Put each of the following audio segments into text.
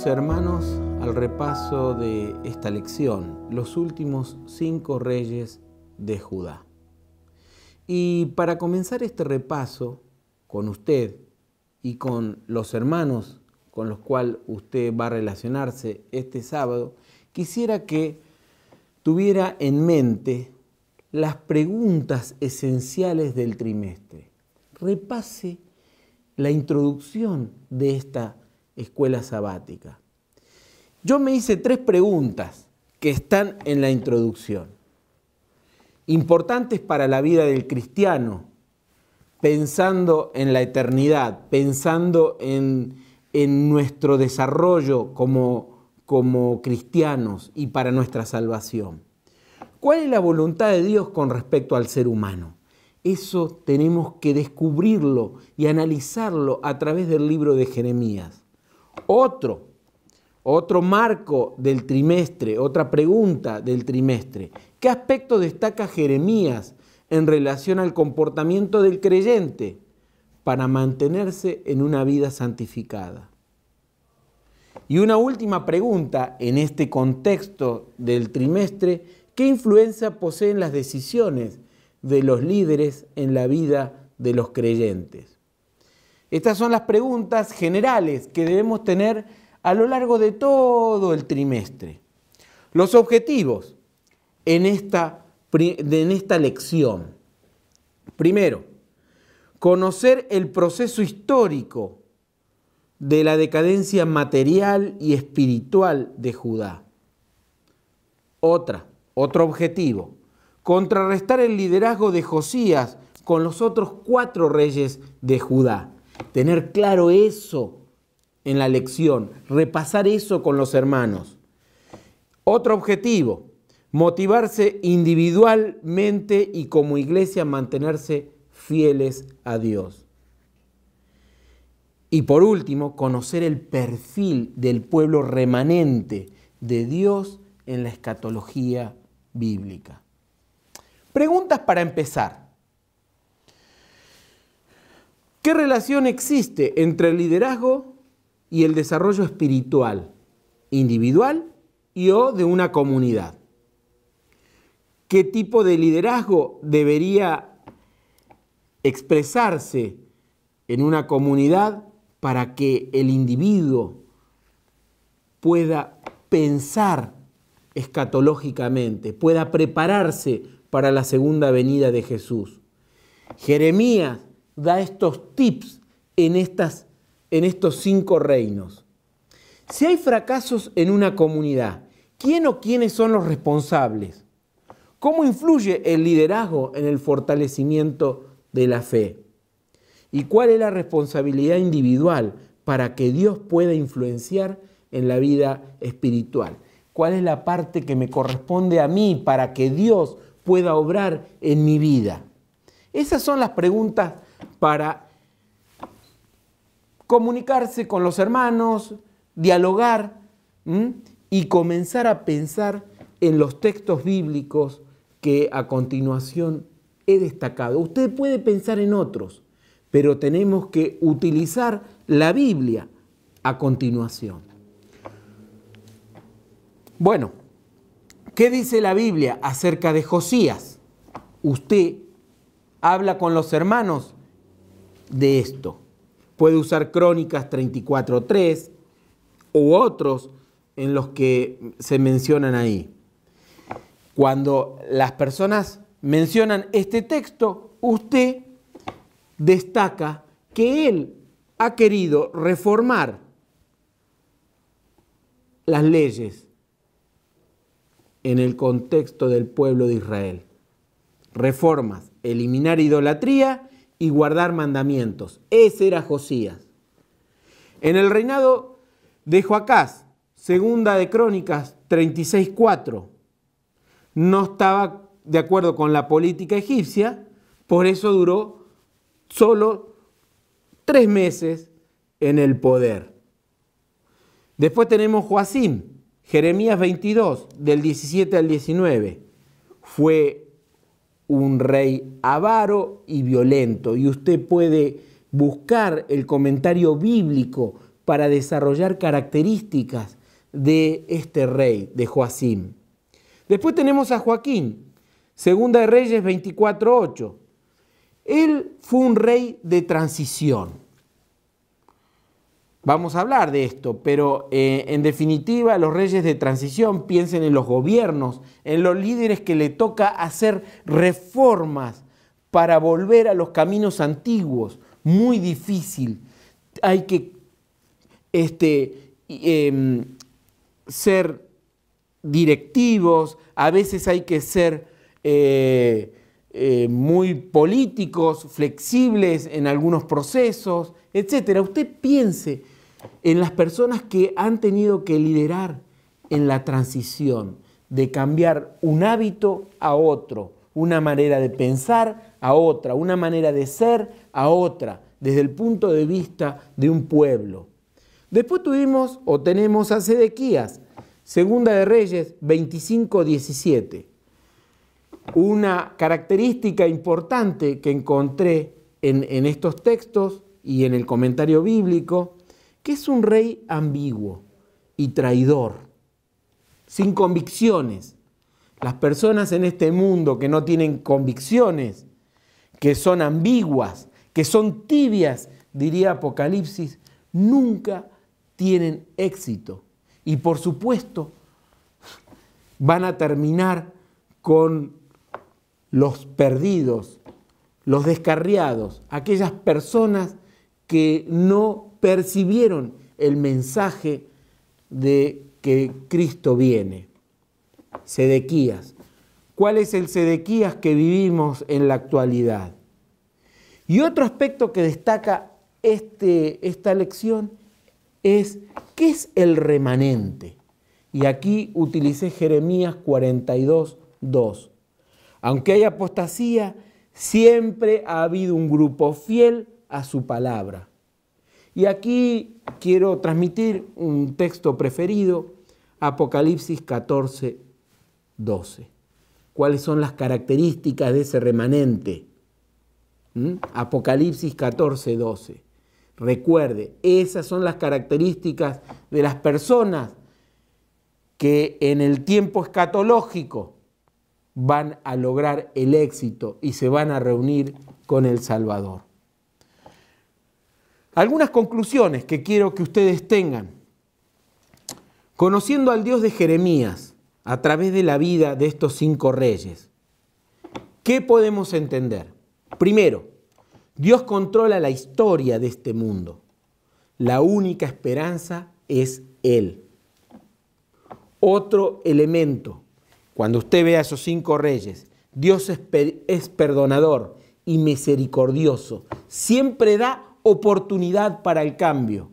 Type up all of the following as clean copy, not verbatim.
hermanos, al repaso de esta lección, los últimos 5 reyes de Judá. Y para comenzar este repaso con usted y con los hermanos con los cuales usted va a relacionarse este sábado, quisiera que tuviera en mente las preguntas esenciales del trimestre. Repase la introducción de esta escuela sabática. Yo me hice 3 preguntas que están en la introducción, importantes para la vida del cristiano, pensando en la eternidad, pensando en nuestro desarrollo como cristianos y para nuestra salvación. ¿Cuál es la voluntad de Dios con respecto al ser humano? Eso tenemos que descubrirlo y analizarlo a través del libro de Jeremías. Otro marco del trimestre, otra pregunta del trimestre. ¿Qué aspecto destaca Jeremías en relación al comportamiento del creyente para mantenerse en una vida santificada? Y una última pregunta en este contexto del trimestre: ¿qué influencia poseen las decisiones de los líderes en la vida de los creyentes? Estas son las preguntas generales que debemos tener a lo largo de todo el trimestre. Los objetivos en esta lección. Primero, conocer el proceso histórico de la decadencia material y espiritual de Judá. Otro objetivo, contrarrestar el liderazgo de Josías con los otros 4 reyes de Judá. Tener claro eso en la lección, repasar eso con los hermanos. Otro objetivo, motivarse individualmente y como iglesia mantenerse fieles a Dios. Y por último, conocer el perfil del pueblo remanente de Dios en la escatología bíblica. Preguntas para empezar. ¿Qué relación existe entre el liderazgo y el desarrollo espiritual, individual o de una comunidad? ¿Qué tipo de liderazgo debería expresarse en una comunidad para que el individuo pueda pensar escatológicamente, pueda prepararse para la segunda venida de Jesús? Jeremías da estos tips en estos 5 reinos. Si hay fracasos en una comunidad, ¿quién o quiénes son los responsables? ¿Cómo influye el liderazgo en el fortalecimiento de la fe? ¿Y cuál es la responsabilidad individual para que Dios pueda influenciar en la vida espiritual? ¿Cuál es la parte que me corresponde a mí para que Dios pueda obrar en mi vida? Esas son las preguntas para comunicarse con los hermanos, dialogar y comenzar a pensar en los textos bíblicos que a continuación he destacado. Usted puede pensar en otros, pero tenemos que utilizar la Biblia a continuación. Bueno, ¿qué dice la Biblia acerca de Josías? Usted habla con los hermanos de esto. Puede usar Crónicas 34:3 u otros en los que se mencionan ahí. Cuando las personas mencionan este texto, usted destaca que él ha querido reformar las leyes en el contexto del pueblo de Israel. Reformas, eliminar idolatría y guardar mandamientos. Ese era Josías. En el reinado de Joacás, segunda de Crónicas 36:4, no estaba de acuerdo con la política egipcia, por eso duró solo 3 meses en el poder. Después tenemos Joacim, Jeremías 22, del 17 al 19. Fue un rey avaro y violento, y usted puede buscar el comentario bíblico para desarrollar características de este rey, de Joacim. Después tenemos a Joaquín, Segunda de Reyes 24:8. Él fue un rey de transición. Vamos a hablar de esto, pero en definitiva los reyes de transición, piensen en los gobiernos, en los líderes que le toca hacer reformas para volver a los caminos antiguos. Muy difícil. Hay que ser directivos, a veces hay que ser muy políticos, flexibles en algunos procesos, etc. Usted piense en las personas que han tenido que liderar en la transición de cambiar un hábito a otro, una manera de pensar a otra, una manera de ser a otra, desde el punto de vista de un pueblo. Después tenemos a Sedequías, Segunda de Reyes 25:17. Una característica importante que encontré en estos textos y en el comentario bíblico, que es un rey ambiguo y traidor, sin convicciones. Las personas en este mundo que no tienen convicciones, que son ambiguas, que son tibias, diría Apocalipsis, nunca tienen éxito. Y por supuesto, van a terminar con los perdidos, los descarriados, aquellas personas que no percibieron el mensaje de que Cristo viene. Sedequías. ¿Cuál es el Sedequías que vivimos en la actualidad? Y otro aspecto que destaca esta lección es ¿qué es el remanente? Y aquí utilicé Jeremías 42:2. Aunque hay apostasía, siempre ha habido un grupo fiel a su palabra. Y aquí quiero transmitir un texto preferido, Apocalipsis 14:12. ¿Cuáles son las características de ese remanente? Apocalipsis 14:12. Recuerde, esas son las características de las personas que en el tiempo escatológico van a lograr el éxito y se van a reunir con el Salvador. Algunas conclusiones que quiero que ustedes tengan. Conociendo al Dios de Jeremías a través de la vida de estos 5 reyes, ¿qué podemos entender? Primero, Dios controla la historia de este mundo. La única esperanza es Él. Otro elemento, cuando usted ve a esos 5 reyes, Dios es perdonador y misericordioso. Siempre da oportunidad para el cambio.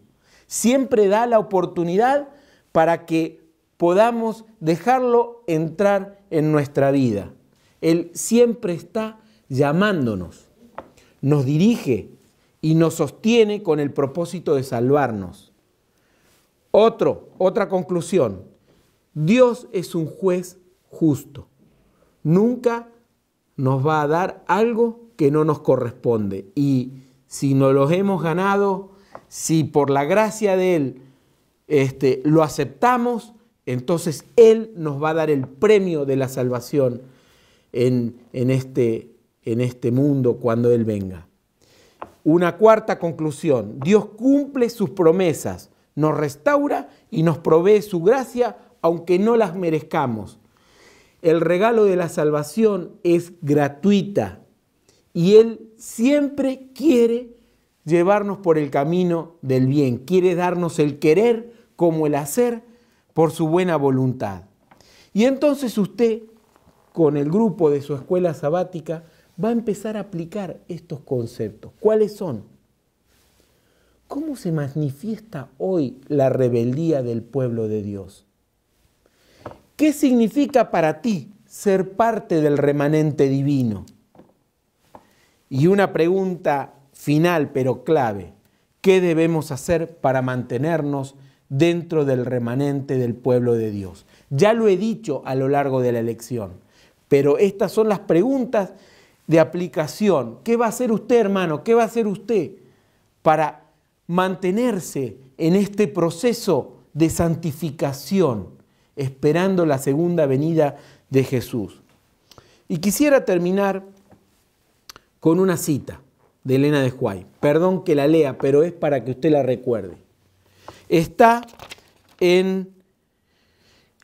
Siempre da la oportunidad para que podamos dejarlo entrar en nuestra vida. Él siempre está llamándonos, nos dirige y nos sostiene con el propósito de salvarnos. Otra conclusión, Dios es un juez justo. Nunca nos va a dar algo que no nos corresponde. Y si nos los hemos ganado, si por la gracia de Él lo aceptamos, entonces Él nos va a dar el premio de la salvación en este mundo cuando Él venga. Una cuarta conclusión, Dios cumple sus promesas, nos restaura y nos provee su gracia aunque no las merezcamos. El regalo de la salvación es gratuita y Él siempre quiere llevarnos por el camino del bien, quiere darnos el querer como el hacer por su buena voluntad. Y entonces usted, con el grupo de su escuela sabática, va a empezar a aplicar estos conceptos. ¿Cuáles son? ¿Cómo se manifiesta hoy la rebeldía del pueblo de Dios? ¿Qué significa para ti ser parte del remanente divino? Y una pregunta final pero clave, ¿qué debemos hacer para mantenernos dentro del remanente del pueblo de Dios? Ya lo he dicho a lo largo de la lección, pero estas son las preguntas de aplicación. ¿Qué va a hacer usted, hermano? ¿Qué va a hacer usted para mantenerse en este proceso de santificación, esperando la segunda venida de Jesús. Y quisiera terminar con una cita de Elena de White. Perdón que la lea, pero es para que usted la recuerde. Está en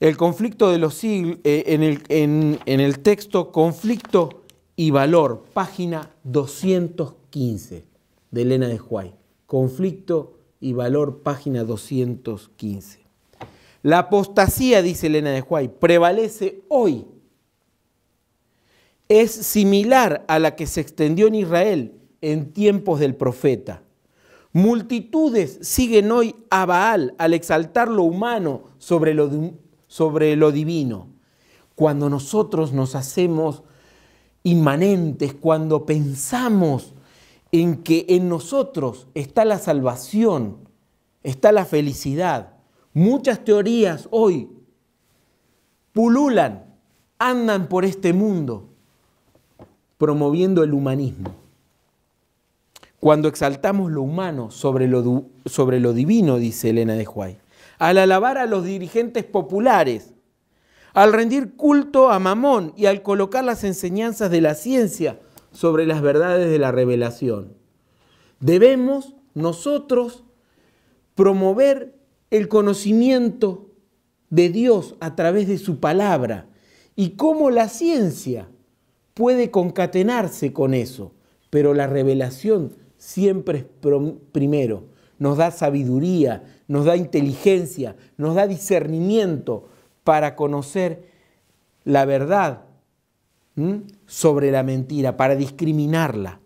el conflicto de los siglos, en el texto Conflicto y Valor, página 215 de Elena de White. Conflicto y Valor, página 215. La apostasía, dice Elena de White, prevalece hoy. Es similar a la que se extendió en Israel en tiempos del profeta. Multitudes siguen hoy a Baal al exaltar lo humano sobre lo divino. Cuando nosotros nos hacemos inmanentes, cuando pensamos en que en nosotros está la salvación, está la felicidad, muchas teorías hoy pululan, andan por este mundo promoviendo el humanismo. Cuando exaltamos lo humano sobre lo divino, dice Elena de White, al alabar a los dirigentes populares, al rendir culto a Mamón y al colocar las enseñanzas de la ciencia sobre las verdades de la revelación. Debemos nosotros promover el conocimiento de Dios a través de su palabra y cómo la ciencia puede concatenarse con eso, pero la revelación siempre es primero. Nos da sabiduría, nos da inteligencia, nos da discernimiento para conocer la verdad sobre la mentira, para discriminarla.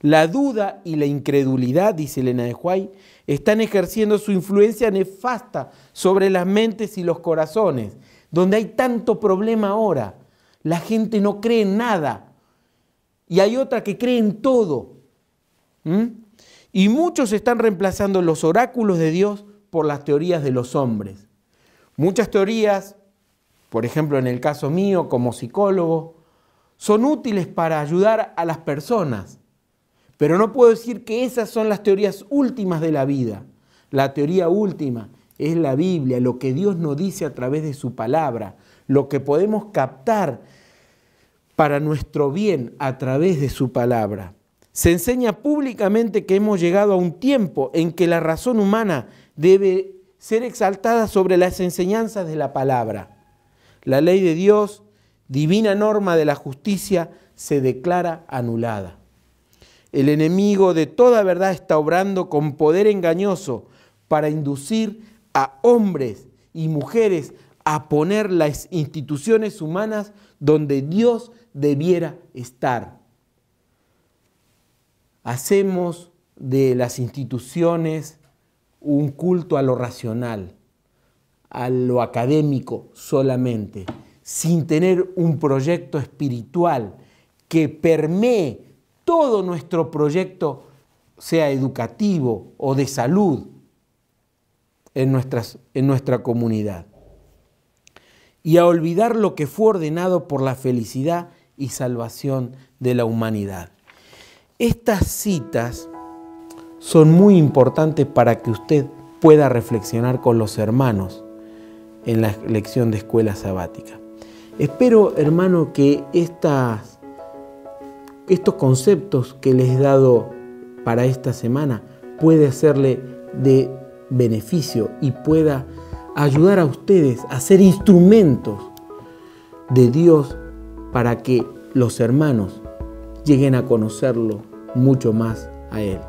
La duda y la incredulidad, dice Elena de White, están ejerciendo su influencia nefasta sobre las mentes y los corazones, donde hay tanto problema ahora. La gente no cree en nada y hay otra que cree en todo. Y muchos están reemplazando los oráculos de Dios por las teorías de los hombres. Muchas teorías, por ejemplo en el caso mío como psicólogo, son útiles para ayudar a las personas, pero no puedo decir que esas son las teorías últimas de la vida. La teoría última es la Biblia, lo que Dios nos dice a través de su palabra, lo que podemos captar para nuestro bien a través de su palabra. Se enseña públicamente que hemos llegado a un tiempo en que la razón humana debe ser exaltada sobre las enseñanzas de la palabra. La ley de Dios, divina norma de la justicia, se declara anulada. El enemigo de toda verdad está obrando con poder engañoso para inducir a hombres y mujeres a poner las instituciones humanas donde Dios debiera estar. Hacemos de las instituciones un culto a lo racional, a lo académico solamente, sin tener un proyecto espiritual que permee todo nuestro proyecto, sea educativo o de salud, en nuestra comunidad. Y a olvidar lo que fue ordenado por la felicidad y salvación de la humanidad. Estas citas son muy importantes para que usted pueda reflexionar con los hermanos en la lección de escuela sabática. Espero, hermano, que estos conceptos que les he dado para esta semana puede serle de beneficio y pueda ayudar a ustedes a ser instrumentos de Dios para que los hermanos lleguen a conocerlo mucho más a Él.